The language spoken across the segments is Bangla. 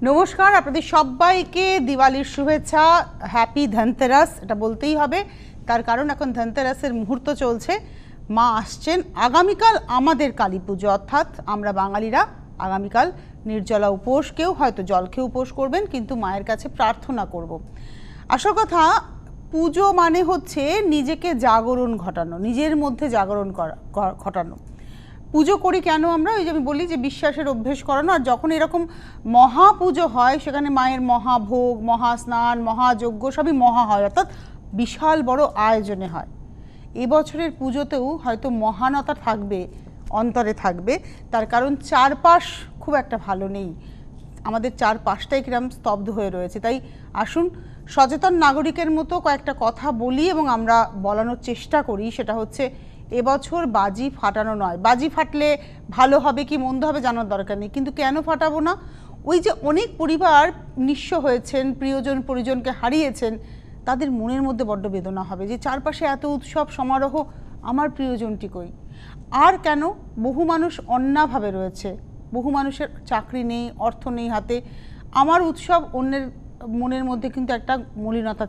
নমস্কার, আপনাদের সবাইকে দিওয়ালির শুভেচ্ছা। হ্যাপি ধনতেরাস, এটা বলতেই হবে, তার কারণ এখন ধনতেরাসের মুহূর্ত চলছে। মা আসছেন আগামীকাল আমাদের কালী পুজো, অর্থাৎ আমরা বাঙালিরা আগামীকাল নির্জলা উপোস, কেউ হয়তো জল খেয়ে উপোস করবেন, কিন্তু মায়ের কাছে প্রার্থনা করব। আসল কথা, পুজো মানে হচ্ছে নিজেকে জাগরণ ঘটানো, নিজের মধ্যে জাগরণ ঘটানো। পুজো করি কেন আমরা? ওই যে আমি বলি যে বিশ্বাসের অভ্যেস করানো। আর যখন এরকম মহাপুজো হয়, সেখানে মায়ের মহাভোগ, মহাস্নান, মহাযজ্ঞ সবই মহা হয়, অর্থাৎ বিশাল বড় আয়োজনে হয়। এবছরের পুজোতেও হয়তো মহানতা থাকবে, অন্তরে থাকবে, তার কারণ চারপাশ খুব একটা ভালো নেই, আমাদের চারপাশটাই কিরম স্তব্ধ হয়ে রয়েছে। তাই আসুন সচেতন নাগরিকের মতো কয়েকটা কথা বলি এবং আমরা বলানোর চেষ্টা করি। সেটা হচ্ছে, এবছর বাজি ফাটানো নয়। বাজি ফাটলে ভালো হবে কি মন্দ হবে জানার দরকার নেই, কিন্তু কেন ফাটাবো না? ওই যে অনেক পরিবার নিঃস্ব হয়েছেন, প্রিয়জন পরিজনকে হারিয়েছেন, তাদের মনের মধ্যে বড্ড বেদনা হবে যে চারপাশে এত উৎসব সমারোহ, আমার প্রিয়জনটি কই। আর কেন? বহু মানুষ অন্যভাবে রয়েছে, বহু মানুষের চাকরি নেই, অর্থ নেই হাতে। আমার উৎসব অন্যের মনের মধ্যে কিন্তু একটা মলিনতা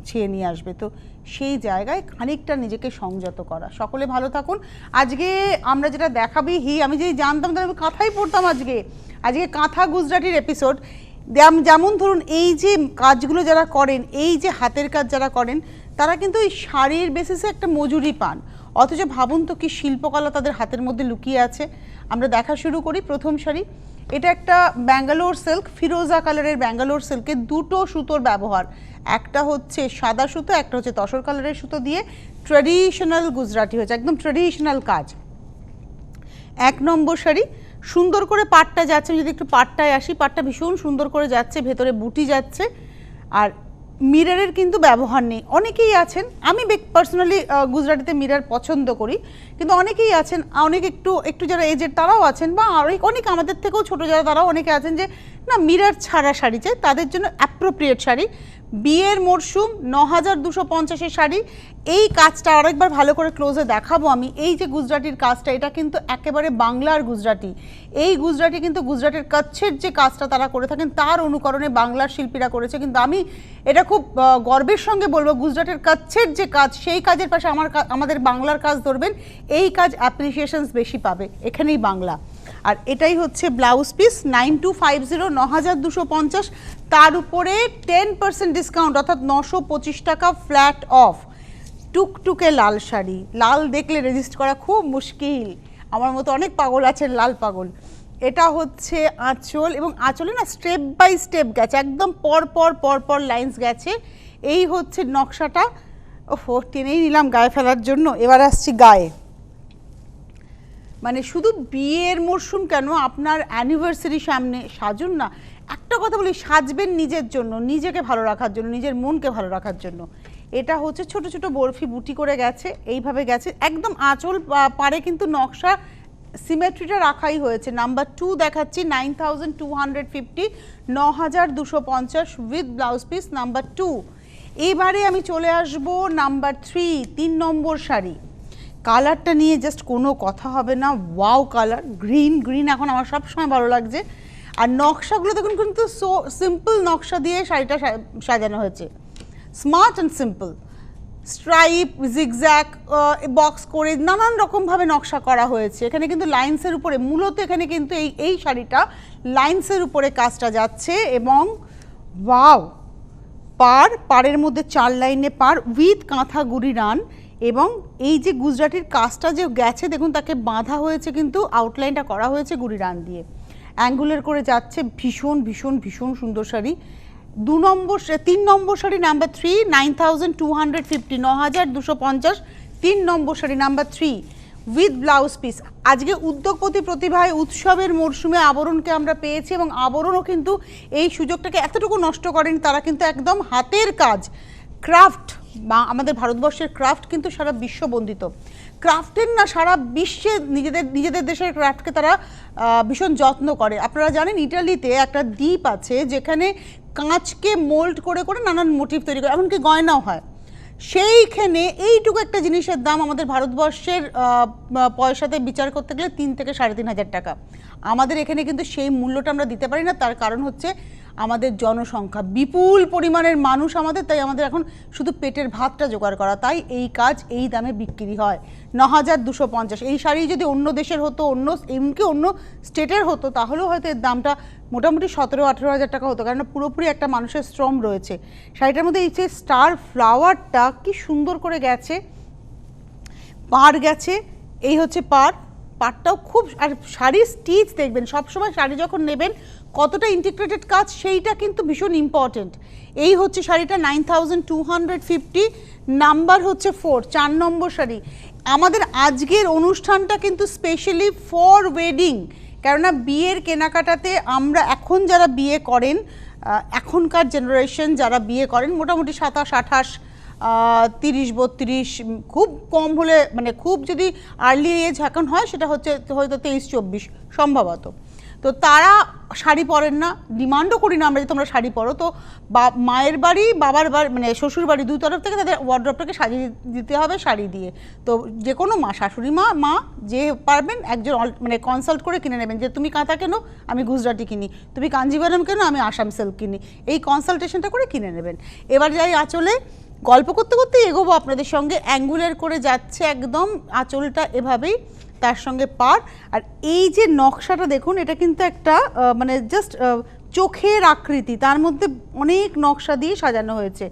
ছেয়ে নিয়ে আসবে। তো সেই জায়গায় খানিকটা নিজেকে সংযত করা। সকলে ভালো থাকুন। আজকে আমরা যেটা দেখাবি, আমি যদি জানতাম তাহলে আমি কাঁথাই পড়তাম। আজকে কাঁথা গুজরাটির এপিসোড। যেমন ধরুন, এই যে কাজগুলো যারা করেন, এই যে হাতের কাজ যারা করেন, তারা কিন্তু এই শাড়ির বেসিসে একটা মজুরি পান, অথচ ভাবুন তো কি শিল্পকলা তাদের হাতের মধ্যে লুকিয়ে আছে। আমরা দেখা শুরু করি। প্রথম শাড়ি, এটা একটা ব্যাঙ্গালোর সিল্ক, ফিরোজা কালারের ব্যাঙ্গালোর সিল্কে দুটো সুতোর ব্যবহার, একটা হচ্ছে সাদা সুতো, একটা হচ্ছে তসর কালারের সুতো দিয়ে ট্র্যাডিশনাল গুজরাটি হয়েছে, একদম ট্র্যাডিশনাল কাজ। এক নম্বর শাড়ি, সুন্দর করে পাটটা যাচ্ছে। আমি যদি একটু পাটটায় আসি, পাটটা ভীষণ সুন্দর করে যাচ্ছে, ভেতরে বুটি যাচ্ছে, আর মিররের কিন্তু ব্যবহার নেই। অনেকেই আছেন, আমি পার্সোনালি গুজরাটিতে মিরর পছন্দ করি, কিন্তু অনেকেই আছেন, অনেক একটু যারা এজের তারাও আছেন, বা অনেক আমাদের থেকেও ছোটো যারা, তারাও অনেকে আছেন যে না, মিরর ছাড়া শাড়ি চাই। তাদের জন্য অ্যাপ্রোপ্রিয়েট শাড়ি, বিয়ের মরশুম, ৯,২৫০-এর শাড়ি। এই কাজটা আরেকবার ভালো করে ক্লোজে দেখাবো আমি। এই যে গুজরাটির কাজটা, এটা কিন্তু একেবারে বাংলার গুজরাটি। এই গুজরাটি কিন্তু গুজরাটের কচ্ছের যে কাজটা তারা করে থাকেন, তার অনুকরণে বাংলার শিল্পীরা করেছে। কিন্তু আমি এটা খুব গর্বের সঙ্গে বলবো, গুজরাটের কচ্ছের যে কাজ, সেই কাজের পাশে আমাদের বাংলার কাজ ধরবেন, এই কাজ অ্যাপ্রিসিয়েশনস বেশি পাবে, এখানেই বাংলা। আর এটাই হচ্ছে ব্লাউজ পিস, 9250, ৯,২৫০, তার উপরে 10% ডিসকাউন্ট, অর্থাৎ ৯২৫ টাকা ফ্ল্যাট অফ। টুকটুকে লাল শাড়ি, লাল দেখলে রেজিস্ট করা খুব মুশকিল, আমার মতো অনেক পাগল আছেন লাল পাগল। এটা হচ্ছে আঁচল, এবং আঁচলে না স্টেপ বাই স্টেপ গেছে, একদম পর লাইন্স গেছে। এই হচ্ছে নকশাটা। ওহো, টেনেই নিলাম গায়ে ফেলার জন্য। এবার আসছি গায়ে। মানে শুধু বিয়ের মরশুম কেন, আপনার অ্যানিভার্সারি সামনে, সাজুন না। একটা কথা বলি, সাজবেন নিজের জন্য, নিজেকে ভালো রাখার জন্য, নিজের মনকে ভালো রাখার জন্য। এটা হচ্ছে ছোট ছোট বরফি বুটি করে গেছে, এইভাবে গেছে একদম আঁচল পারে, কিন্তু নকশা সিমেট্রিটা রাখাই হয়েছে। নাম্বার 2 দেখাচ্ছি, 9250, ৯,২৫০ উইথ ব্লাউজ পিস, নাম্বার 2। এবারে আমি চলে আসব নাম্বার 3, 3 নম্বর শাড়ি। কালারটা নিয়ে জাস্ট কোনো কথা হবে না, ওয়াও কালার, গ্রিন এখন আমার সবসময় ভালো লাগছে। আর নকশাগুলো দেখুন, কিন্তু সো সিম্পল নকশা দিয়ে শাড়িটা সাজানো হয়েছে, smart and simple. Stripe, zigzag, box করে নানান রকমভাবে নকশা করা হয়েছে। এখানে কিন্তু লাইন্সের উপরে, মূলত এখানে কিন্তু এই শাড়িটা লাইন্সের উপরে কাজটা যাচ্ছে, এবং ওয়াও, পাড়ের মধ্যে 4 লাইনে পাড় উইথ কাঁথা গুড়ি রান। এবং এই যে গুজরাটির কাজটা যে গেছে, দেখুন তাকে বাঁধা হয়েছে, কিন্তু আউটলাইনটা করা হয়েছে গুড়ি রান দিয়ে, অ্যাঙ্গুলার করে যাচ্ছে। ভীষণ ভীষণ ভীষণ সুন্দর শাড়ি। 3 নম্বর শাড়ি নাম্বার 3, 9250, ৯,২৫০, 3 নম্বর sari number 3 with blouse piece. আজকে উদ্যোগপতি প্রতিভায় উৎসবের মরশুমে আবরণকে আমরা পেয়েছি, এবং আবরণও কিন্তু এই সুযোগটাকে এতটুকু নষ্ট করেনি। তারা কিন্তু একদম হাতের কাজ, ক্রাফট, বা আমাদের ভারতবর্ষের ক্রাফট কিন্তু সারা বিশ্ব বন্দিত। ক্রাফটের না, সারা বিশ্বে নিজেদের দেশের ক্রাফটকে তারা ভীষণ যত্ন করে। আপনারা জানেন, ইটালিতে একটা দ্বীপ আছে যেখানে কাঁচকে মোল্ড করে করে নানান মোটিভ তৈরি করে, এমনকি গয়নাও হয়। সেইখানে এইটুকু একটা জিনিসের দাম আমাদের ভারতবর্ষের পয়সাতে বিচার করতে গেলে 3 থেকে 3,500 টাকা। আমাদের এখানে কিন্তু সেই মূল্যটা আমরা দিতে পারি না। তার কারণ হচ্ছে আমাদের জনসংখ্যা বিপুল পরিমাণের মানুষ আমাদের, তাই আমাদের এখন শুধু পেটের ভাতটা জোগাড় করা, তাই এই কাজ এই দামে বিক্রি হয় 9,250। এই শাড়ি যদি অন্য দেশের হতো, এমনকি অন্য স্টেটের হতো, তাহলেও হয়তো এর দামটা মোটামুটি 17-18 হাজার টাকা হতো, কারণ পুরোপুরি একটা মানুষের শ্রম রয়েছে। শাড়িটার মধ্যে এই যে স্টার ফ্লাওয়ারটা কি সুন্দর করে গেছে, পাড় গেছে, এই হচ্ছে পাড়টাও খুব, আর শাড়ির স্টিচ দেখবেন সবসময়, শাড়ি যখন নেবেন কতটা ইন্টিগ্রেটেড কাজ সেইটা কিন্তু ভীষণ ইম্পর্টেন্ট। এই হচ্ছে শাড়িটা 9,250, নাম্বার হচ্ছে 4, 4 নম্বর শাড়ি। আমাদের আজকের অনুষ্ঠানটা কিন্তু স্পেশালি ফর ওয়েডিং, কেননা বিয়ের কেনাকাটাতে আমরা এখন যারা বিয়ে করেন, এখনকার জেনারেশন যারা বিয়ে করেন মোটামুটি 27, 28, 30, 32, খুব কম হলে মানে খুব যদি আর্লি এজ এখন হয় সেটা হচ্ছে হয়তো 23, 24 সম্ভবত। তো তারা শাড়ি পরেন না, ডিমান্ডও করি না আমরা যে তোমরা শাড়ি পরো। তো মায়ের বাড়ি বাবার বাড়ি মানে শ্বশুর বাড়ি দুই তরফ থেকে তাদের ওয়ার্ড্রপটাকে সাজিয়ে দিতে হবে শাড়ি দিয়ে। তো যে কোনো মা, শাশুড়ি মা যে পারবেন একজন মানে কনসাল্ট করে কিনে নেবেন যে তুমি কাঁথা কেনো, আমি গুজরাটি কিনি, তুমি কাঞ্জিভারম কেনো, আমি আসাম সিল্ক কিনি, এই কনসালটেশনটা করে কিনে নেবেন। এবার যাই আঁচলে, গল্প করতে করতে এগোবো আপনাদের সঙ্গে, অ্যাঙ্গুলার করে যাচ্ছে একদম আঁচলটা এভাবেই, তার সঙ্গে পাড়। আর এই যে নকশাটা দেখুন, এটা কিন্তু একটা মানে জাস্ট চোখের আকৃতি, তার মধ্যে অনেক নকশা দিয়ে সাজানো হয়েছে।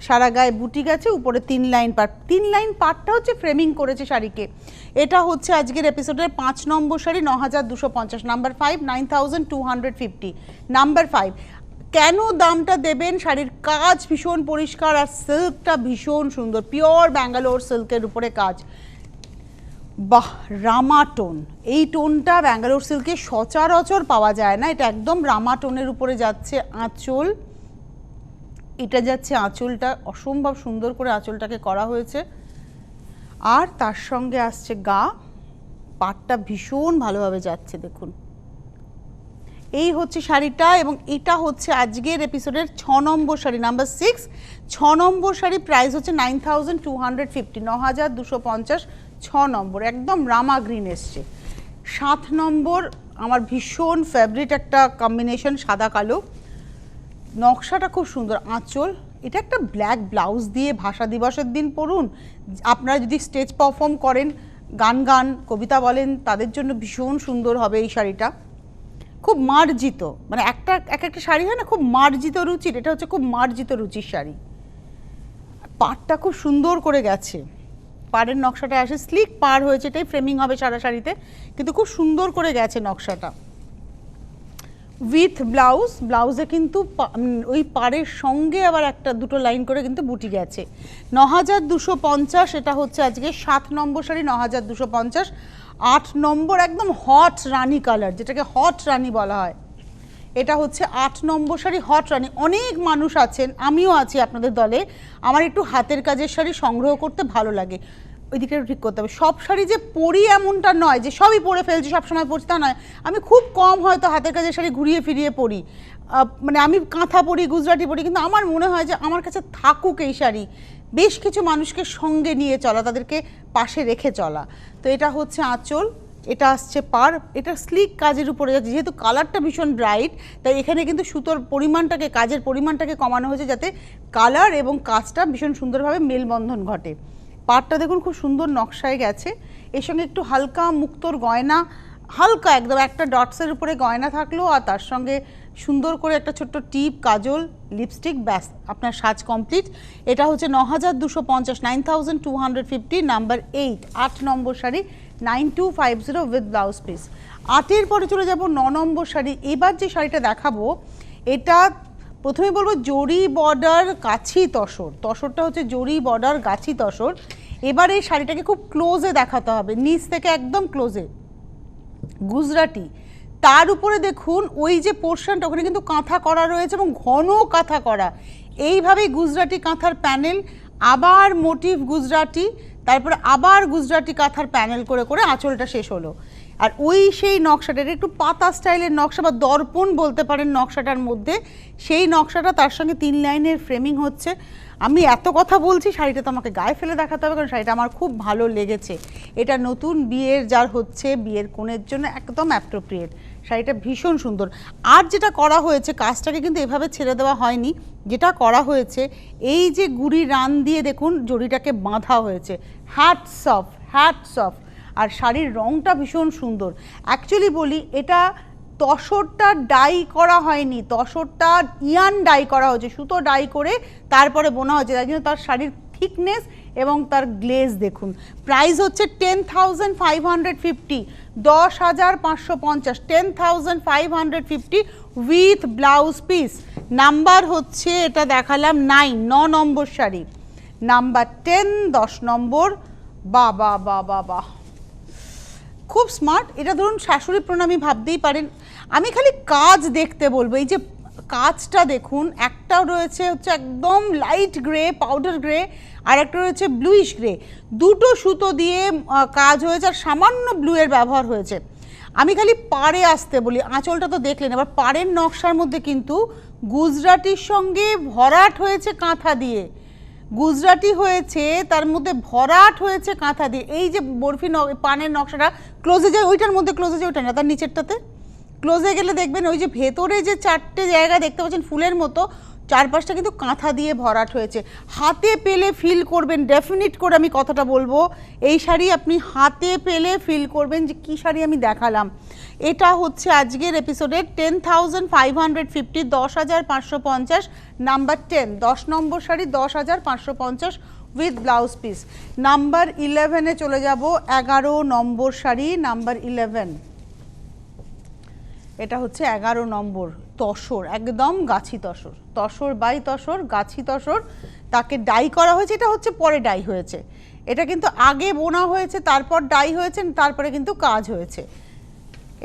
সারা গায়ে বুটি গেছে, উপরে 3 লাইন পাড়, 3 লাইন পাড়টা হচ্ছে ফ্রেমিং করেছে শাড়িকে। এটা হচ্ছে আজকের এপিসোডের 5 নম্বর শাড়ি, 9,250, নাম্বার 5, 9,250, নাম্বার 5। কেন দামটা দেবেন? শাড়ির কাজ ভীষণ পরিষ্কার আর সিল্কটা ভীষণ সুন্দর, পিওর ব্যাঙ্গালোর সিল্কের উপরে কাজ। বাহ, রামা টোন, এই টোনটা ব্যাঙ্গালোর সিল্কে সচরাচর পাওয়া যায় না, এটা একদম রামা টোনের উপরে যাচ্ছে আঁচল, এটা যাচ্ছে আঁচলটা, অসম্ভব সুন্দর করে আঁচলটাকে করা হয়েছে। আর তার সঙ্গে আসছে গা, পাটটা ভীষণ ভালোভাবে যাচ্ছে দেখুন। এই হচ্ছে শাড়িটা, এবং এটা হচ্ছে আজকের এপিসোডের 6 নম্বর শাড়ি, নাম্বার 6, 6 নম্বর শাড়ি, প্রাইস হচ্ছে 9,250, 9,250, 6 নম্বর, একদম রামা গ্রিন এসছে। 7 নম্বর আমার ভীষণ ফেভারিট একটা কম্বিনেশন, সাদা কালো, নকশাটা খুব সুন্দর, আঁচল, এটা একটা ব্ল্যাক ব্লাউজ দিয়ে ভাষা দিবসের দিন পরুন, আপনারা যদি স্টেজ পারফর্ম করেন, গান কবিতা বলেন, তাদের জন্য ভীষণ সুন্দর হবে এই শাড়িটা। খুব মার্জিত, মানে এক একটা শাড়ি হয় না খুব মার্জিত রুচির, এটা হচ্ছে খুব মার্জিত রুচির শাড়ি। পাড়টা খুব সুন্দর করে গেছে, পাড়ের নকশাটা আসে, স্লিক পাড় হয়েছে, এটাই ফ্রেমিং হবে সারা শাড়িতে, কিন্তু খুব সুন্দর করে গেছে নকশাটা। উইথ ব্লাউজে কিন্তু ওই পাড়ের সঙ্গে আবার একটা দুটো লাইন করে কিন্তু বুটি গেছে। 9,250, এটা হচ্ছে আজকে 7 নম্বর শাড়ি, 9,250। 8 নম্বর একদম হট রানি কালার, যেটাকে হট রানি বলা হয়, এটা হচ্ছে 8 নম্বর শাড়ি, হট রানি। অনেক মানুষ আছেন, আমিও আছি আপনাদের দলে, আমার একটু হাতের কাজের শাড়ি সংগ্রহ করতে ভালো লাগে, ওই দিকটা ঠিক করতে হবে। সব শাড়ি যে পরি এমনটা নয় যে সবই পরে ফেলছি, সবসময় পরছি তা নয়, আমি খুব কম হয়তো হাতের কাজের শাড়ি ঘুরিয়ে ফিরিয়ে পরি, মানে আমি কাঁথা পরি, গুজরাটি পরি, কিন্তু আমার মনে হয় যে আমার কাছে থাকুক এই শাড়ি, বেশ কিছু মানুষকে সঙ্গে নিয়ে চলা, তাদেরকে পাশে রেখে চলা। তো এটা হচ্ছে আঁচল, এটা আসছে পাড়, এটা স্লিক কাজের উপরে যাচ্ছে, যেহেতু কালারটা ভীষণ ব্রাইট তাই এখানে কিন্তু সুতোর পরিমাণটাকে, কাজের পরিমাণটাকে কমানো হয়েছে যাতে কালার এবং কাজটা ভীষণ সুন্দরভাবে মেলবন্ধন ঘটে। পাড়টা দেখুন খুব সুন্দর নকশায় গেছে, এর সঙ্গে একটু হালকা মুক্তোর গয়না, হালকা একদম একটা ডটসের উপরে গয়না থাকলো, আর তার সঙ্গে সুন্দর করে একটা ছোট্ট টিপ, কাজল, লিপস্টিক, ব্যাস আপনার সাজ কমপ্লিট। এটা হচ্ছে 9,250, 9,250, নাম্বার 8, 8 নম্বর শাড়ি, 9,250 উইথ ব্লাউজ পিস। 8-এর পরে চলে যাব 9 নম্বর শাড়ি। এবার যে শাড়িটা দেখাবো এটা প্রথমে বলবো জরি বর্ডার গাছি তসর, তসরটা হচ্ছে জরি বর্ডার গাছি তসর। এবার এই শাড়িটাকে খুব ক্লোজে দেখাতে হবে, নিচ থেকে একদম ক্লোজে, গুজরাটি, তার উপরে দেখুন ওই যে পোর্শনটা ওখানে কিন্তু কাঁথা করা রয়েছে এবং ঘন কাঁথা করা, এইভাবেই গুজরাটি কাঁথার প্যানেল, আবার মোটিভ গুজরাটি, তারপরে আবার গুজরাটি কাঁথার প্যানেল করে করে আঁচলটা শেষ হলো। আর ওই সেই নকশাটা, এটা একটু পাতা স্টাইলের নকশা বা দর্পণ বলতে পারেন নকশাটার মধ্যে, সেই নকশাটা তার সঙ্গে 3 লাইনের ফ্রেমিং হচ্ছে। আমি এত কথা বলছি, শাড়িটা তো আমাকে গায়ে ফেলে দেখাতে হবে, কারণ শাড়িটা আমার খুব ভালো লেগেছে। এটা নতুন বিয়ের যার হচ্ছে, বিয়ের কোণের জন্য একদম অ্যাপ্রোপ্রিয়েট। শাড়িটা ভীষণ সুন্দর। আর যেটা করা হয়েছে, কাজটাকে কিন্তু এভাবে ছেড়ে দেওয়া হয়নি, যেটা করা হয়েছে এই যে গুড়ি রান দিয়ে দেখুন জড়িটাকে বাঁধা হয়েছে। Hats off, hats off. আর শাড়ির রঙটা ভীষণ সুন্দর। অ্যাকচুয়ালি বলি, এটা তসরটা ডাই করা হয়নি, তসরটা ইয়ান ডাই করা হয়েছে, সুতো ডাই করে তারপরে বোনা হয়েছে, তাই জন্য তার শাড়ির থিকনেস এবং তার গ্লেজ দেখুন। প্রাইস হচ্ছে 10,550, 10,550, 10,550 উইথ ব্লাউজ পিস। নাম্বার হচ্ছে, এটা দেখালাম 9, 9 নম্বর শাড়ি। নাম্বার 10, 10 নম্বর। বাবা বাবা বাহ, খুব স্মার্ট। এটা ধরুন শাশুড়ি প্রণামী ভাবতেই পারেন। আমি খালি কাজ দেখতে বলবো, এই যে কাজটা দেখুন, একটা রয়েছে হচ্ছে একদম লাইট গ্রে, পাউডার গ্রে, আর একটা রয়েছে ব্লুইশ গ্রে। দুটো সুতো দিয়ে কাজ হয়েছে, আর সামান্য ব্লুয়ের ব্যবহার হয়েছে। আমি খালি পাড়ে আসতে বলি, আঁচলটা তো দেখলেন, এবার পাড়ের নকশার মধ্যে কিন্তু গুজরাটির সঙ্গে ভরাট হয়েছে কাঁথা দিয়ে, গুজরাটি হয়েছে, তার মধ্যে ভরাট হয়েছে কাঁথা দিয়ে। এই যে বরফি পানের নকশাটা ক্লোজে যায়, ওইটার মধ্যে ক্লোজে যায়, ওইটা না, তার নিচেরটাতে ক্লোজে গেলে দেখবেন ওই যে ভেতরে যে 4টে জায়গা দেখতে পাচ্ছেন ফুলের মতো, চারপাশটা কিন্তু কাঁথা দিয়ে ভরাট হয়েছে। হাতে পেলে ফিল করবেন, ডেফিনিট করে আমি কথাটা বলবো, এই শাড়ি আপনি হাতে পেলে ফিল করবেন যে কী শাড়ি আমি দেখালাম। এটা হচ্ছে আজকের এপিসোডের 10,550, 10,550, নাম্বার 10, 10 নম্বর sari, 10,550 with blouse piece. Number 11-এ চলে যাব, 11 নম্বর শাড়ি, নাম্বার 11। এটা হচ্ছে 11 নম্বর, তসর, একদম গাছি তসর, তসর বাই তসর, গাছি তসর, তাকে ডাই করা হয়েছে। এটা হচ্ছে পরে ডাই হয়েছে, এটা কিন্তু আগে বোনা হয়েছে, তারপর ডাই হয়েছে, তারপরে কিন্তু কাজ হয়েছে।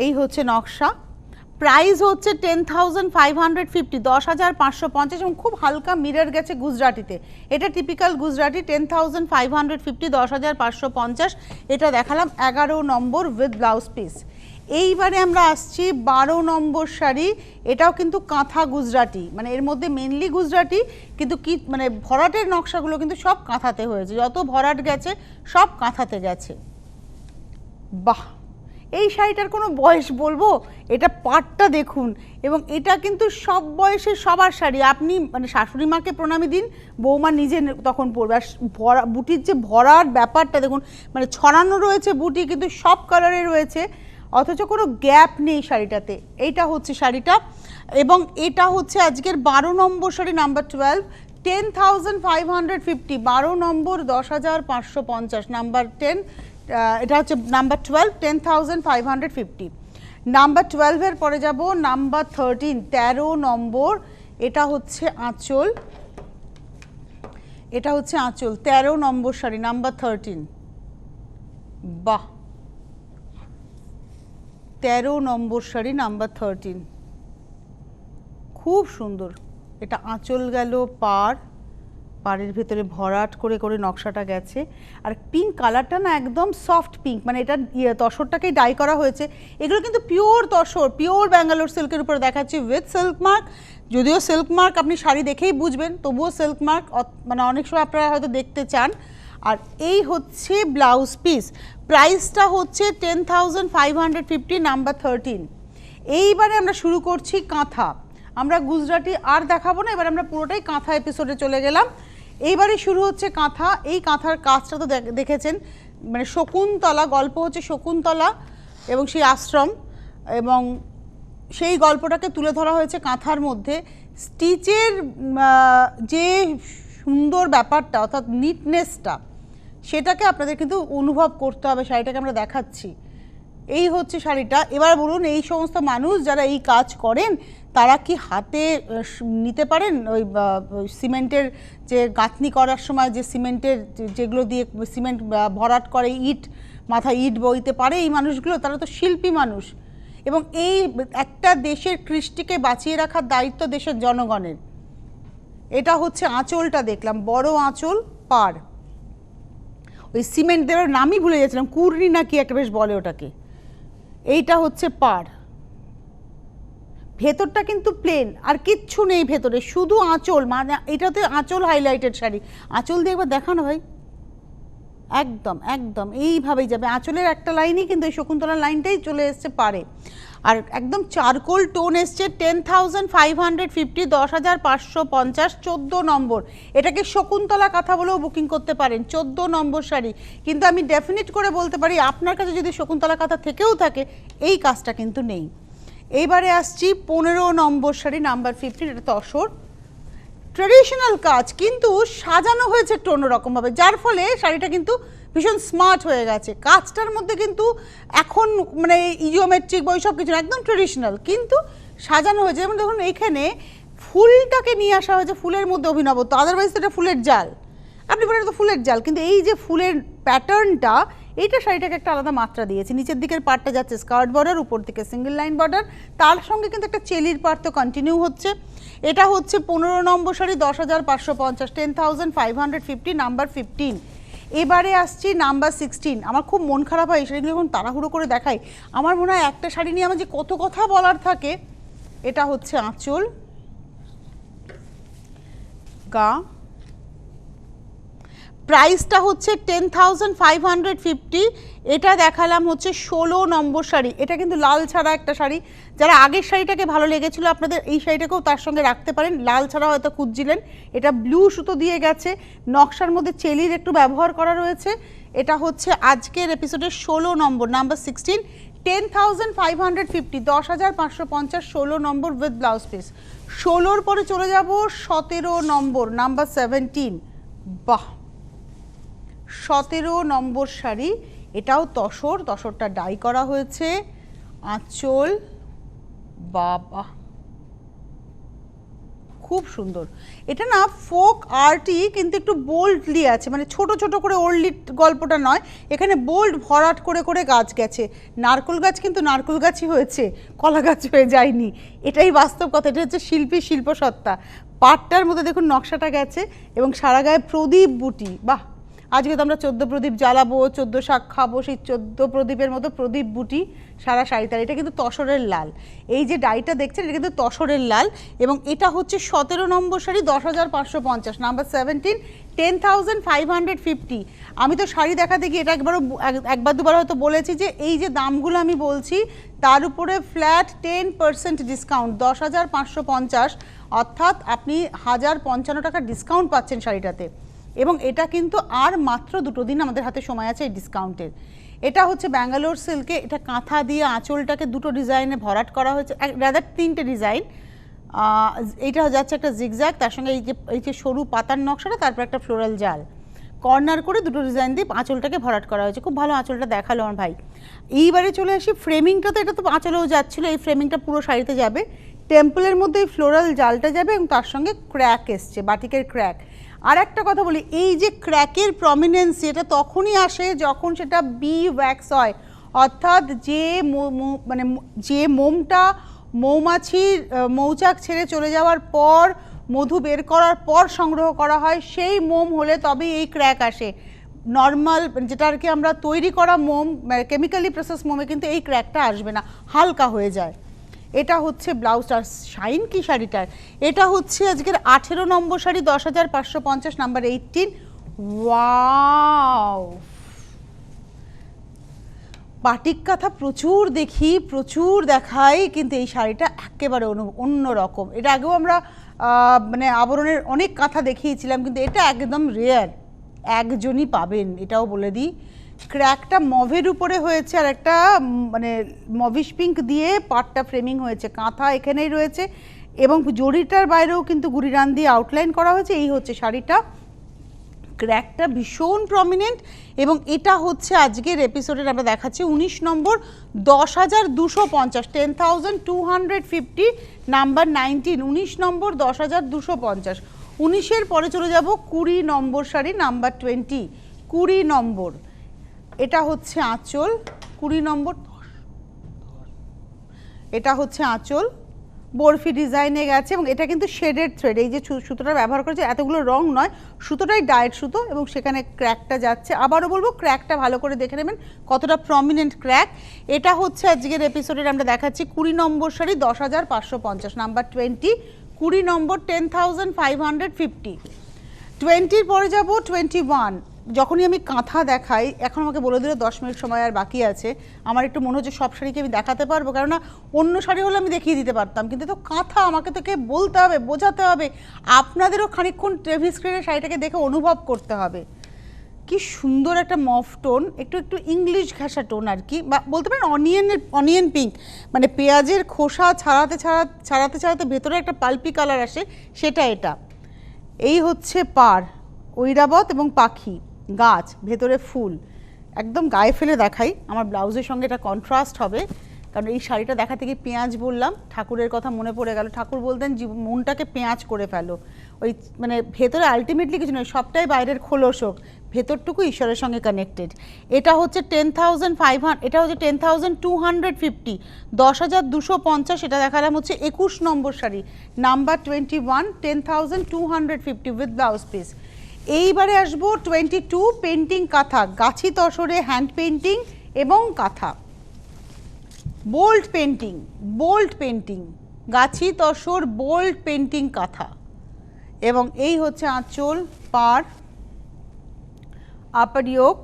এই হচ্ছে নকশা। প্রাইস হচ্ছে 10,550, 10,550, এবং খুব হালকা মিরর গেছে গুজরাটিতে। এটা টিপিক্যাল গুজরাটি। 10,550, 10,550। এটা দেখালাম 11 নম্বর উইথ ব্লাউজ পিস। এইবারে আমরা আসছি 12 নম্বর শাড়ি। এটাও কিন্তু কাঁথা গুজরাটি, মানে এর মধ্যে মেনলি গুজরাটি, কিন্তু কি মানে ভরাটের নকশাগুলো কিন্তু সব কাঁথাতে হয়েছে, যত ভরাট গেছে সব কাঁথাতে গেছে। বাহ, এই শাড়িটার কোনো বয়স বলবো? এটা পাটটা দেখুন, এবং এটা কিন্তু সব বয়সের সবার শাড়ি। আপনি মানে শাশুড়ি মাকে প্রণামী দিন, বৌমা নিজে তখন পরবে। আর বুটির যে ভরার ব্যাপারটা দেখুন, মানে ছড়ানো রয়েছে বুটি, কিন্তু সব কালারে রয়েছে, অথচ কোনো গ্যাপ নেই শাড়িটাতে। এইটা হচ্ছে শাড়িটা, এবং এটা হচ্ছে আজকের 12 নম্বর শাড়ি, নাম্বার 12, 10,550, 12 নম্বর, 10,550, নাম্বার 10। এটা হচ্ছে নাম্বার 12, 10,550। নাম্বার 12-এর পরে যাব নাম্বার 13, 13 নম্বর। এটা হচ্ছে আঁচল, এটা হচ্ছে আঁচল, 13 নম্বর শাড়ি, নাম্বার 13। বাহ, 13 নম্বর শাড়ি, নাম্বার 13, খুব সুন্দর। এটা আঁচল গেল, পাড়ের ভেতরে ভরাট করে করে নকশাটা গেছে। আর পিঙ্ক কালারটা না একদম সফট পিঙ্ক, মানে এটা তসরটাকেই ডাই করা হয়েছে। এগুলো কিন্তু পিওর তসর, পিওর ব্যাঙ্গালোর সিল্কের উপরে দেখাচ্ছি উইথ সিল্ক মার্ক। যদিও সিল্ক মার্ক আপনি শাড়ি দেখেই বুঝবেন, তবুও সিল্ক মার্ক মানে অনেক সময় আপনারা হয়তো দেখতে চান। আর এই হচ্ছে ব্লাউজ পিস। প্রাইসটা হচ্ছে 10,550, নাম্বার 13। এইবারে আমরা শুরু করছি কাঁথা। আমরা গুজরাটি আর দেখাবো না, এবার আমরা পুরোটাই কাঁথা এপিসোডে চলে গেলাম। এইবারে শুরু হচ্ছে কাঁথা। এই কাঁথার কাজটা তো দেখেছেন, মানে শকুন্তলা, গল্প হচ্ছে শকুন্তলা এবং সেই আশ্রম, এবং সেই গল্পটাকে তুলে ধরা হয়েছে কাঁথার মধ্যে। স্টিচের যে সুন্দর ব্যাপারটা, অর্থাৎ নিটনেসটা, সেটাকে আপনাদের কিন্তু অনুভব করতে হবে। শাড়িটাকে আমরা দেখাচ্ছি, এই হচ্ছে শাড়িটা। এবার বলুন, এই সমস্ত মানুষ যারা এই কাজ করেন, তারা কি হাতে নিতে পারেন ওই সিমেন্টের যে গাঁথনি করার সময় যে সিমেন্টের যেগুলো দিয়ে সিমেন্ট ভরাট করে, ইট, মাথায় ইট বইতে পারে এই মানুষগুলো? তারা তো শিল্পী মানুষ, এবং এই একটা দেশের কৃষ্টিকে বাঁচিয়ে রাখার দায়িত্ব দেশের জনগণের। এটা হচ্ছে আঁচলটা, দেখলাম বড় আঁচল, পাড়, ওই সিমেন্ট দেওয়ার নামই ভুলে যাচ্ছিলাম, কুর্নি না কি একটা বেশ বলে ওটাকে। এইটা হচ্ছে পাড়, ভেতরটা কিন্তু প্লেন, আর কিচ্ছু নেই ভেতরে, শুধু আঁচল, মানে এটাতে আঁচল হাইলাইটেড শাড়ি। আঁচল দিয়ে একবার দেখানো ভাই, একদম একদম এইভাবেই যাবে, আঁচলের একটা লাইনই কিন্তু এই শকুন্তলার লাইনটাই চলে এসছে পারে। আর একদম চারকোল টোন এসছে, 10,550, 10,550, 14 নম্বর। এটাকে শকুন্তলা কাঁথা বলেও বুকিং করতে পারেন, 14 নম্বর শাড়ি। কিন্তু আমি ডেফিনেট করে বলতে পারি আপনার কাছে যদি শকুন্তলা কাঁথা থেকেও থাকে, এই কাজটা কিন্তু নেই। এইবারে আসছি 15 নম্বর শাড়ি, নাম্বার 15। এটা তসর, ট্রেডিশনাল কাজ কিন্তু সাজানো হয়েছে একটু অন্যরকমভাবে, যার ফলে শাড়িটা কিন্তু ভীষণ স্মার্ট হয়ে গেছে। কাজটার মধ্যে কিন্তু এখন মানে ইজিওমেট্রিক বা ওইসব কিছু না, একদম ট্রেডিশনাল কিন্তু সাজানো হয়েছে। যেমন দেখুন এইখানে ফুলটাকে নিয়ে আসা হয়েছে, ফুলের মধ্যে অভিনবত্ব, আদারওয়াইজ তো এটা ফুলের জাল, আপনি বলেন তো ফুলের জাল, কিন্তু এই যে ফুলের প্যাটার্নটা, এইটা শাড়িটাকে একটা আলাদা মাত্রা দিয়েছে। নিচের দিকের পার্টটা যাচ্ছে স্কার্ট বর্ডার, উপর থেকে সিঙ্গেল লাইন বর্ডার, তার সঙ্গে কিন্তু একটা চেলির পার্ট তো কন্টিনিউ হচ্ছে। এটা হচ্ছে 15 নম্বর শাড়ি, 10,550, 10,550, নাম্বার 15। এবারে আসছি নাম্বার 16। আমার খুব মন খারাপ হয় এই শাড়িগুলো যখন তাড়াহুড়ো করে দেখাই, আমার মনে হয় একটা শাড়ি নিয়ে আমার যে কত কথা বলার থাকে। এটা হচ্ছে আঁচল, গা, প্রাইসটা হচ্ছে 10,550। এটা দেখালাম হচ্ছে 16 নম্বর শাড়ি। এটা কিন্তু লাল ছাড়া একটা শাড়ি, যারা আগের শাড়িটাকে ভালো লেগেছিল আপনাদের এই শাড়িটাকেও তার সঙ্গে রাখতে পারেন। লাল ছাড়া হয়তো খুঁজছিলেন, এটা ব্লু সুতো দিয়ে গেছে, নকশার মধ্যে চেলির একটু ব্যবহার করা রয়েছে। এটা হচ্ছে আজকের এপিসোডের 16 নম্বর, নাম্বার 16, 10,550, 10,550, 16 নম্বর উইথ ব্লাউজ পিস। 16-র পরে চলে যাব 17 নম্বর, নাম্বার 17। বাহ, 17 নম্বর শাড়ি, এটাও তসর, তসরটা ডাই করা হয়েছে, আঁচল, বাবা খুব সুন্দর। এটা না ফোক আর্টই কিন্তু একটু বোল্ডলি আছে, মানে ছোট ছোট করে ওল্ডলি গল্পটা নয়, এখানে বোল্ড ভরাট করে করে গাছ গেছে। নারকেল গাছ কিন্তু নারকেল গাছই হয়েছে, কলা গাছ হয়ে যায়নি, এটাই বাস্তব কথা। এটা হচ্ছে শিল্পীর শিল্পসত্তা। পাটটার মধ্যে দেখুন নকশাটা গেছে এবং সারা গায়ে প্রদীপ বুটি। বাহ, আজকে তো আমরা 14 প্রদীপ জ্বালাবো, 14 শাক খাবো, সেই 14 প্রদীপের মতো প্রদীপ বুটি সারা শাড়িটার। এটা কিন্তু তসরের লাল, এই যে ডাইটা দেখছেন এটা কিন্তু তসরের লাল। এবং এটা হচ্ছে 17 নম্বর শাড়ি, 10,550, নাম্বার 17, 10,550। আমি তো শাড়ি দেখাতে গিয়ে এটা একবার দুবার হয়তো বলেছি যে এই যে দামগুলো আমি বলছি তার উপরে ফ্ল্যাট 10% ডিসকাউন্ট, 10,550, অর্থাৎ আপনি 1,055 টাকা ডিসকাউন্ট পাচ্ছেন শাড়িটাতে। এবং এটা কিন্তু আর মাত্র 2 দিন আমাদের হাতে সময় আছে এই ডিসকাউন্টের। এটা হচ্ছে ব্যাঙ্গালোর সিল্কে, এটা কাঁথা দিয়ে আঁচলটাকে 2টো ডিজাইনে ভরাট করা হয়েছে, রাদার 3টে ডিজাইন। এইটা যাচ্ছে একটা জিগজ্যাগ, তার সঙ্গে এই যে সরু পাতার নকশাটা, তারপর একটা ফ্লোরাল জাল, কর্নার করে 2টো ডিজাইন দিয়ে আঁচলটাকে ভরাট করা হয়েছে। খুব ভালো আঁচলটা দেখালো আমার ভাই। এইবারে চলে আসি ফ্রেমিংটা, তো এটা তো আঁচলেও যাচ্ছিলো, এই ফ্রেমিংটা পুরো শাড়িতে যাবে। টেম্পলের মধ্যে এই ফ্লোরাল জালটা যাবে এবং তার সঙ্গে ক্র্যাক এসছে, বাটিকের ক্র্যাক। আর একটা কথা বলি, এই যে ক্র্যাকের প্রমিনেন্সি এটা তখনই আসে যখন সেটা বি ওয়্যাক্স হয়, অর্থাৎ যে মোমটা মৌমাছির মৌচাক ছেড়ে চলে যাওয়ার পর, মধু বের করার পর সংগ্রহ করা হয়, সেই মোম হলে তবেই এই ক্র্যাক আসে। নর্মাল যেটা আর কি আমরা তৈরি করা মোম, কেমিক্যালি প্রসেস মোমে কিন্তু এই ক্র্যাকটা আসবে না, হালকা হয়ে যায়। এটা হচ্ছে ব্লাউজটা, শাইন কি শাড়িটার। এটা হচ্ছে আজকের 18 নম্বর শাড়ি, 10,550, নাম্বার 18। ওয়াও, বাটিক কাঁথা প্রচুর দেখি, প্রচুর দেখাই, কিন্তু এই শাড়িটা একেবারে অন্য রকম। এটা আগেও আমরা মানে আবরণের অনেক কাঁথা দেখিয়েছিলাম, কিন্তু এটা একদম রেয়ার, একজনই পাবেন, এটাও বলে দিই। ক্র্যাকটা মভের উপরে হয়েছে আর একটা মানে মভিশ পিঙ্ক দিয়ে পাটটা ফ্রেমিং হয়েছে, কাঁথা এখানেই রয়েছে এবং জরিটার বাইরেও কিন্তু গুড়িরান দিয়ে আউটলাইন করা হয়েছে। এই হচ্ছে শাড়িটা, ক্র্যাকটা ভীষণ প্রমিনেন্ট। এবং এটা হচ্ছে আজকের এপিসোডের আমরা দেখাচ্ছি 19 নম্বর, 10,250, 10,250, নাম্বার 19, 19 নম্বর, 10,250। 19-এর পরে চলে যাব 20 নম্বর শাড়ি, নাম্বার 20, 20 নম্বর। এটা হচ্ছে আঁচল, 20 নম্বর, এটা হচ্ছে আঁচল, বরফি ডিজাইনে গেছে এবং এটা কিন্তু শেডেড থ্রেড। এই যে সুতোটা ব্যবহার করেছে এতগুলো রং নয়, সুতোটাই ডায়েট সুতো এবং সেখানে ক্র্যাকটা যাচ্ছে। আবারও বলবো ক্র্যাকটা ভালো করে দেখে নেবেন কতটা প্রমিনেন্ট ক্র্যাক। এটা হচ্ছে আজকের এপিসোডের আমরা দেখাচ্ছি 20 নম্বর শাড়ি 10,550, নাম্বার 20, 20 নম্বর 10,550। 20-র পরে যাব 21। যখনই আমি কাঁথা দেখাই, এখন আমাকে বলে দিল 10 মিনিট সময় আর বাকি আছে, আমার একটু মনে হচ্ছে সব শাড়িকে আমি দেখাতে পারবো, কেননা অন্য শাড়ি হলে আমি দেখিয়ে দিতে পারতাম, কিন্তু তো কাঁথা আমাকে তোকে বলতে হবে, বোঝাতে হবে, আপনাদেরও খানিকক্ষণ টিভি স্ক্রিনে শাড়িটাকে দেখে অনুভব করতে হবে। কি সুন্দর একটা মফ টোন, একটু একটু ইংলিশ ঘাসা টোন আর কি, বা বলতে পারেন অনিয়ন পিঙ্ক, মানে পেঁয়াজের খোসা ছাড়াতে ভেতরে একটা পাল্পি কালার আসে, সেটা এটা। এই হচ্ছে পার, ঐরাবত এবং পাখি, গাছ, ভেতরে ফুল, একদম গায়ে ফেলে দেখাই, আমার ব্লাউজের সঙ্গে এটা কন্ট্রাস্ট হবে, কারণ এই শাড়িটা দেখাতে গিয়ে পেঁয়াজ বললাম, ঠাকুরের কথা মনে পড়ে গেল, ঠাকুর বলতেন মনটাকে পেঁয়াজ করে ফেলো, ওই মানে ভেতরে আলটিমেটলি কিছু নয়, সবটাই বাইরের খোলস হোক, ভেতরটুকু ঈশ্বরের সঙ্গে কানেক্টেড। এটা হচ্ছে 10,500, এটা হচ্ছে 10,250, 10,250, এটা দেখালাম হচ্ছে 21 নম্বর sari, number 21, 10,250 with blouse piece. এইবারে আসবো 22, পেন্টিং কাঁথা, গাছি তসরে হ্যান্ড পেন্টিং এবং কাঁথা, বোল্ড পেন্টিং, গাছি তসর বোল্ড পেন্টিং কাঁথা, এবং এই হচ্ছে আঁচল, পার, আপার ইয়োক।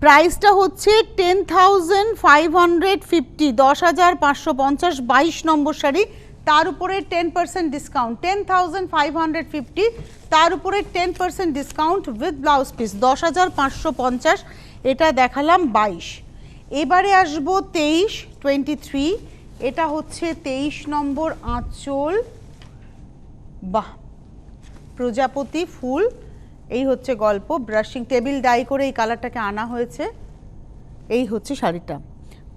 প্রাইসটা হচ্ছে 10,550, 10,550, 22 নম্বর শাড়ি, তার উপরে 10% ডিসকাউন্ট, 10,550, তার উপরে 10% ডিসকাউন্ট উইথ ব্লাউজ পিস, 10,550, এটা দেখালাম 22। এবারে আসবো 23, এটা হচ্ছে 23 নম্বর আঁচল, বাহ, প্রজাপতি ফুল, এই হচ্ছে গল্প, ব্রাশিং টেবিল ডাই করে এই কালারটাকে আনা হয়েছে। এই হচ্ছে শাড়িটা,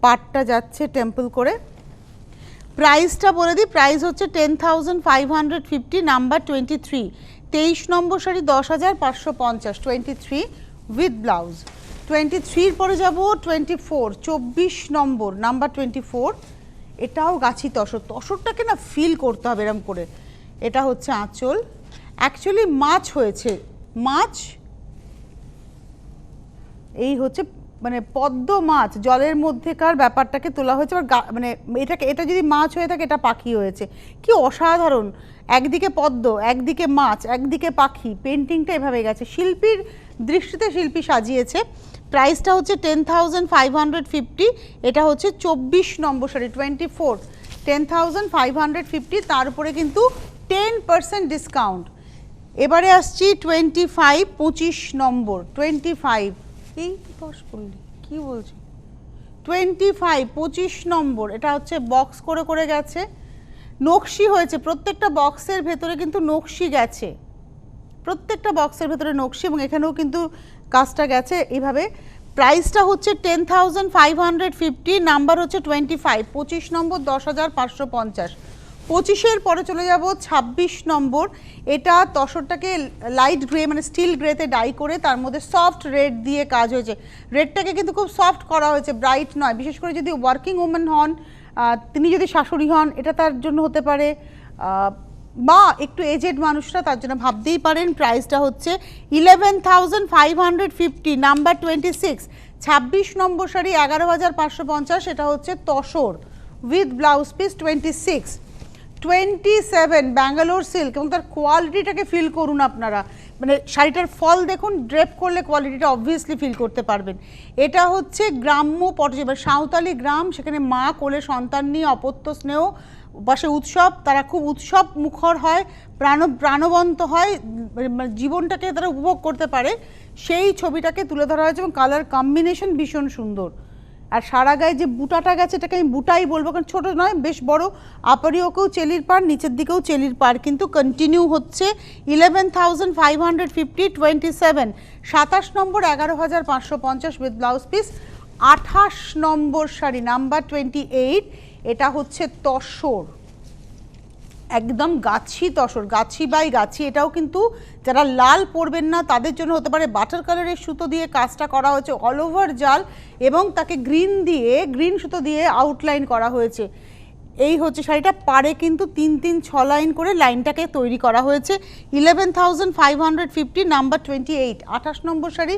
পাটটা যাচ্ছে টেম্পল করে। প্রাইসটা বলে দিই, প্রাইস হচ্ছে 10,550, নাম্বার 23, 23 নম্বর শাড়ি 10,550, 23 উইথ ব্লাউজ। 23-র পরে যাব 24, 24 নম্বর, নাম্বার 24, এটাও গাছি তসরটাকে না ফিল করতে হবে এরম করে। এটা হচ্ছে আঁচল, অ্যাকচুয়ালি মাছ হয়েছে, মাছ, এই হচ্ছে মানে পদ্ম মাছ, জলের মধ্যেকার ব্যাপারটাকে তোলা হয়েছে, মানে এটা যদি মাছ হয়ে থাকে এটা পাখি হয়েছে, কি অসাধারণ, একদিকে পদ্ম, একদিকে মাছ, একদিকে পাখি, পেন্টিংটা এভাবে গেছে, শিল্পীর দৃষ্টিতে শিল্পী সাজিয়েছে। প্রাইসটা হচ্ছে 10,550, এটা হচ্ছে 24 নম্বর শাড়ি, 24, 10,550, তার উপরে কিন্তু 10% ডিসকাউন্ট। এবারে আসছি 25, 25 নম্বর, 25, এই দশ বললি কি বলছি, 25, 25 নম্বর, এটা হচ্ছে বক্স করে করে গেছে, নকশি হয়েছে, প্রত্যেকটা বক্সের ভেতরে কিন্তু নকশি গেছে, প্রত্যেকটা বক্সের ভেতরে নকশি, এবং এখানেও কিন্তু কাজটা গেছে এইভাবে। প্রাইসটা হচ্ছে 10,550, নাম্বার হচ্ছে 25, 25 নম্বর 10,550। 25-এর পরে চলে যাব 26 নম্বর, এটা তসরটাকে লাইট গ্রে মানে স্টিল গ্রেতে ডাই করে তার মধ্যে সফট রেড দিয়ে কাজ হয়েছে, রেডটাকে কিন্তু খুব সফট করা হয়েছে, ব্রাইট নয়, বিশেষ করে যদি ওয়ার্কিং ওম্যান হন, তিনি যদি শাশুড়ি হন, এটা তার জন্য হতে পারে, বা একটু এজেড মানুষরা তার জন্য ভাবতেই পারেন। প্রাইসটা হচ্ছে 11,550, নাম্বার 26, 26 নম্বর শাড়ি 11,550, এটা হচ্ছে tussar with blouse piece, 26, 27 Bangalore silk, এবং তার কোয়ালিটিটাকে ফিল করুন আপনারা, মানে শাড়িটার ফল দেখুন, ড্রেপ করলে কোয়ালিটিটা অবভিয়াসলি ফিল করতে পারবেন। এটা হচ্ছে গ্রাম্য পটজীবন, সাঁওতালি গ্রাম, সেখানে মা কোলে সন্তান নিয়ে অপত্য স্নেহ পাশে উৎসব, তারা খুব উৎসব মুখর হয়, প্রাণবন্ত হয়, জীবনটাকে তারা উপভোগ করতে পারে, সেই ছবিটাকে তুলে ধরা হয়েছে, এবং কালার কম্বিনেশন ভীষণ সুন্দর। আর সারা গায়ে যে বুটাটা গেছে এটাকে আমি বুটাই বলবো, কারণ ছোটো নয়, বেশ বড়, আপারিওকেও চেলির পার, নিচের দিকেও চেলির পার, কিন্তু কন্টিনিউ হচ্ছে। 11,550, 27, 27 নম্বর 11,550 with blouse piece. 28 number sari, number 28, এটা হচ্ছে তসর, একদম গাছি তসর, গাছি বাই গাছি, এটাও কিন্তু যারা লাল পরবেন না তাদের জন্য হতে পারে, বাটার কালারের সুতো দিয়ে কাজটা করা হয়েছে, অল ওভার জাল, এবং তাকে গ্রিন সুতো দিয়ে আউটলাইন করা হয়েছে, এই হচ্ছে শাড়িটা, পাড়ে কিন্তু 3-3-6 লাইন করে লাইনটাকে তৈরি করা হয়েছে। 11,550, নাম্বার 28, 28 নম্বর শাড়ি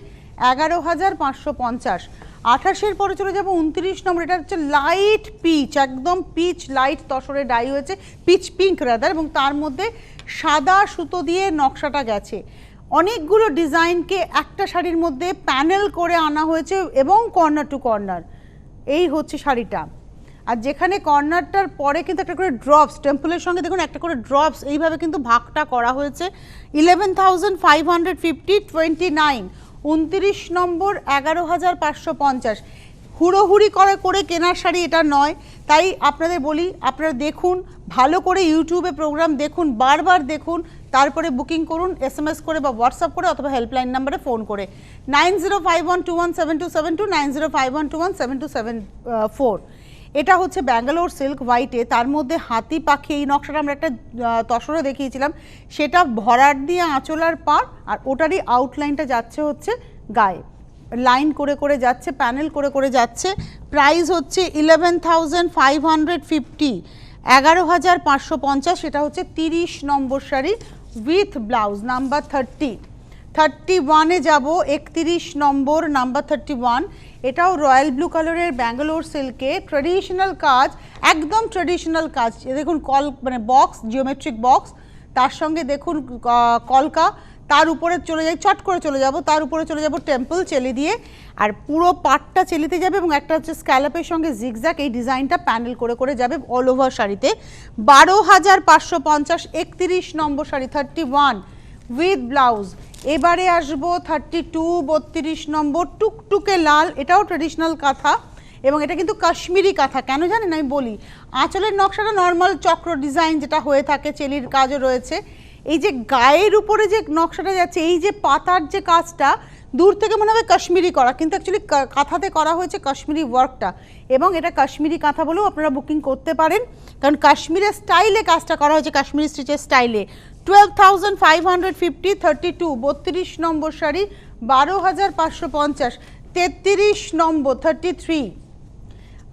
11,550। 28-এর পরে চলে যাবো 29 নম্বর, এটা হচ্ছে লাইট পিচ, একদম পিচ লাইট তসরে ডাই হয়েছে, পিচ পিঙ্ক রাদার, এবং তার মধ্যে সাদা সুতো দিয়ে নকশাটা গেছে। অনেকগুলো ডিজাইনকে একটা শাড়ির মধ্যে প্যানেল করে আনা হয়েছে এবং কর্নার টু কর্নার। এই হচ্ছে শাড়িটা, আর যেখানে কর্নারটার পরে কিন্তু একটা করে ড্রপস, টেম্পলের সঙ্গে দেখুন একটা করে ড্রপস, এইভাবে কিন্তু ভাগটা করা হয়েছে। 11,550, 29, 29 নম্বর 11,550। হুড়োহুড়ি করে কেনার শাড়ি এটা নয়, তাই আপনাদের বলি আপনারা দেখুন, ভালো করে ইউটিউবে প্রোগ্রাম দেখুন, বারবার দেখুন, তারপরে বুকিং করুন SMS করে বা হোয়াটসঅ্যাপ করে অথবা হেল্পলাইন নাম্বারে ফোন করে 9051217272, 9051217274। এটা হচ্ছে ব্যাঙ্গালোর সিল্ক হোয়াইটে, তার মধ্যে হাতি পাখি, এই নকশাটা আমরা একটা তসরে দেখিয়েছিলাম, সেটা ভরাট দিয়ে আঁচলার পার, আর ওটারই আউটলাইনটা যাচ্ছে হচ্ছে গায়ে, লাইন করে করে যাচ্ছে, প্যানেল করে করে যাচ্ছে। প্রাইস হচ্ছে 11,550, 11,550। এটা হচ্ছে 30 নম্বর শাড়ি উইথ ব্লাউজ, নাম্বার 30। 31-এ যাব, 31 নম্বর, নাম্বার 31। এটাও রয়্যাল ব্লু কালারের ব্যাঙ্গালোর সিল্কে, ট্রেডিশনাল কাজ, একদম ট্রেডিশনাল কাজ। দেখুন মানে বক্স, জিওমেট্রিক বক্স, তার সঙ্গে দেখুন কলকা, তার উপরে চলে যাই, চট করে চলে যাব, তার উপরে চলে যাব টেম্পল চেলি দিয়ে, আর পুরো পাটটা চেলিতে যাবে, এবং একটা হচ্ছে স্ক্যালাপের সঙ্গে জিগজ্যাগ, এই ডিজাইনটা প্যানেল করে করে যাবে অল ওভার শাড়িতে। 12,550, 31 নম্বর শাড়ি 31 উইথ ব্লাউজ। এবারে আসবো 32, 32 নম্বর, টুকটুকে লাল, এটাও ট্রেডিশনাল কাঁথা, এবং এটা কিন্তু কাশ্মীরি কাঁথা। কেন জানেন আমি বলি, আঁচলের নকশাটা নর্মাল চক্র ডিজাইন যেটা হয়ে থাকে, চেলির কাজও রয়েছে, এই যে গায়ের উপরে যে নকশাটা যাচ্ছে, এই যে পাতার যে কাজটা, দূর থেকে মনে হবে কাশ্মীরি করা, কিন্তু অ্যাকচুয়ালি কাঁথাতে করা হয়েছে কাশ্মীরি ওয়ার্কটা, এবং এটা কাশ্মীরি কাঁথা বলেও আপনারা বুকিং করতে পারেন, কারণ কাশ্মীরের স্টাইলে কাজটা করা হয়েছে, কাশ্মীরি স্টিচের স্টাইলে। 12,550, 32, 32 নম্বর শাড়ি 12,550। 33 নম্বর 33,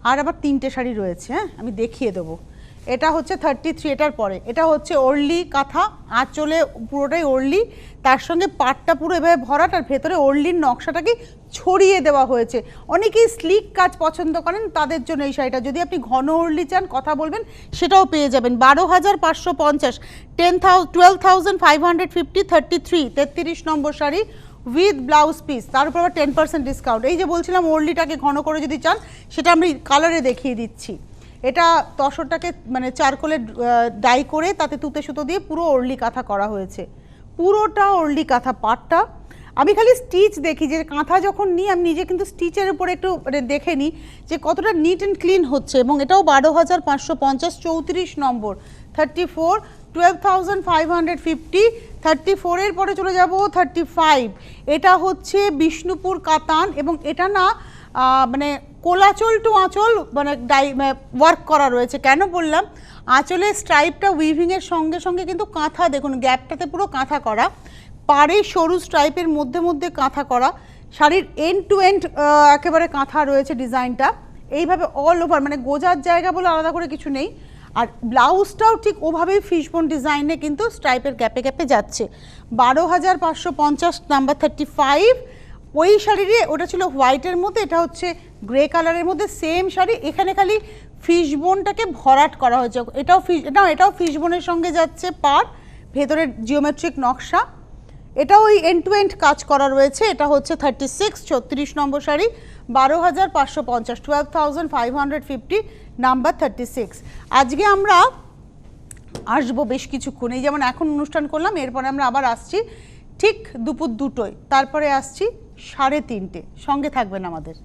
আর আবার 3টে শাড়ি রয়েছে, হ্যাঁ আমি দেখিয়ে দেবো। এটা হচ্ছে 33, এটার পরে এটা হচ্ছে ওরলি কাঁথা, আঁচলে পুরোটাই ওরলি, তার সঙ্গে পাটটা পুরো এভাবে ভরাট, আর ভেতরে ওরলির নকশাটাকে ছড়িয়ে দেওয়া হয়েছে। অনেকেই স্লিক কাজ পছন্দ করেন, তাদের জন্য এই শাড়িটা। যদি আপনি ঘন ওরলি চান, কথা বলবেন, সেটাও পেয়ে যাবেন। 12,550, 12,550, 33, 33 নম্বর শাড়ি উইথ ব্লাউজ পিস, তার উপর আবার 10% ডিসকাউন্ট। এই যে বলছিলাম ওরলিটাকে ঘন করে যদি চান, সেটা আমি কালারে দেখিয়ে দিচ্ছি। এটা তসরটাকে মানে চারকোলে ডাই করে তাতে তুতে সুতো দিয়ে পুরো ওরলি কাঁথা করা হয়েছে, পুরোটা ওরলি কাঁথা। পাটটা আমি খালি স্টিচ দেখি, যে কাঁথা যখন নিই আমি নিজে কিন্তু স্টিচের উপরে একটু দেখে নিই যে কতটা নিট অ্যান্ড ক্লিন হচ্ছে। এবং এটাও 12,550, 34 নম্বর 34, 12,550, 34-এর পরে চলে যাব 35। এটা হচ্ছে বিষ্ণুপুর কাতান, এবং এটা না মানে কোলাচল টু আঁচল মানে ওয়ার্ক করা রয়েছে। কেন বললাম, আঁচলের স্ট্রাইপটা উইভিংয়ের সঙ্গে সঙ্গে কিন্তু কাঁথা, দেখুন গ্যাপটাতে পুরো কাঁথা করা, পাড়ে সরু স্ট্রাইপের মধ্যে মধ্যে কাঁথা করা, শাড়ির এন্ড টু এন্ড একেবারে কাঁথা রয়েছে ডিজাইনটা, এইভাবে অল ওভার, মানে গোজার জায়গা বলে আলাদা করে কিছু নেই। আর ব্লাউজটাও ঠিক ওভাবেই ফিশবোন ডিজাইনে কিন্তু স্ট্রাইপের গ্যাপে গ্যাপে যাচ্ছে। 12,550, নাম্বার 35। ওই শাড়িরই, ওটা ছিল হোয়াইটের মধ্যে, এটা হচ্ছে গ্রে কালারের মধ্যে, সেম শাড়ি, এখানে খালি ফিশবোনটাকে ভরাট করা হয়েছে। এটাও ফিশবোনের সঙ্গে যাচ্ছে পার, ভেতরের জিওমেট্রিক নকশা, এটাও ওই এন্ড টু এন্ড কাজ করা রয়েছে। এটা হচ্ছে 36, 34 নম্বর শাড়ি 12,550, 12,550, নাম্বার 36। আজকে আমরা আসবো বেশ কিছুক্ষণ, এই যেমন এখন অনুষ্ঠান করলাম, এরপরে আমরা আবার আসছি ঠিক দুপুর 2টোয়, তারপরে আসছি 3:30, সঙ্গে থাকবেন আমাদের।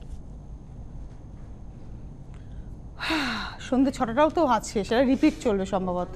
সন্ধ্যে 6টাটাও তো আছে, সেটা রিপিট চলবে সম্ভবত।